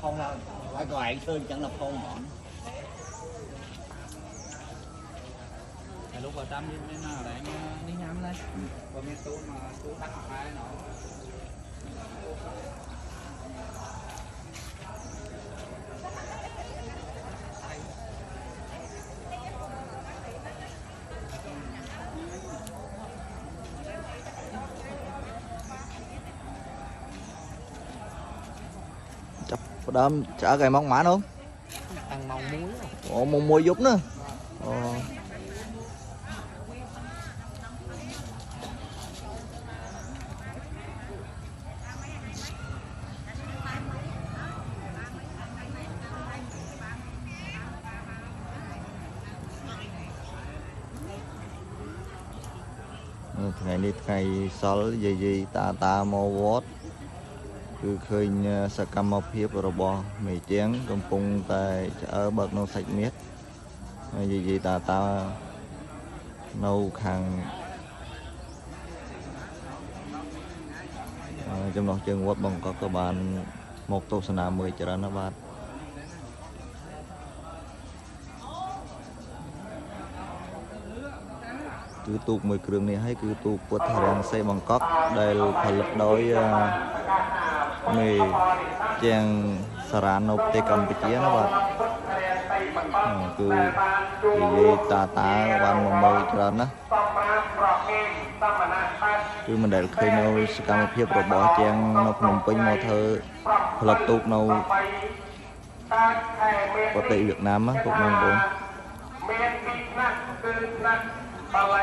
phong là phải gọi sơn chẳng là phong mỏng lúc vào tam bên nào đấy đi nhắm lên và bên tôi mà tôi tắt hai nó đâm chở cái mong mã không ăn mong muối ồ mong muối giúp nữa ngày đi ngày sau gì ta mô vótคือเคยសកម្មភាពរបស់មេជាងកំពុងតែឆ្អើបើកនៅសាច់មាសនិយាយតានៅខាងចំណុះជើងវត្តបង្កក់ក៏បានមកទស្សនាមើលច្រើនណាស់បាទគឺទូកមួយគ្រឿងនេះហើយគឺទូកពុទ្ធរាំងសេបង្កក់ដែលផលិតដោយមេជាងសារ៉ាននៅប្រទេសកម្ពុជាណាបាទគឺនិយាយតាបានមកមើលច្រើនណាគឺមិនដែលឃើញនៅសកម្មភាពរបស់ជាងនៅភ្នំពេញមកធ្វើផលិតទូកនៅប្រទេសវៀតណាមណាពុកម៉ែបងប្អូន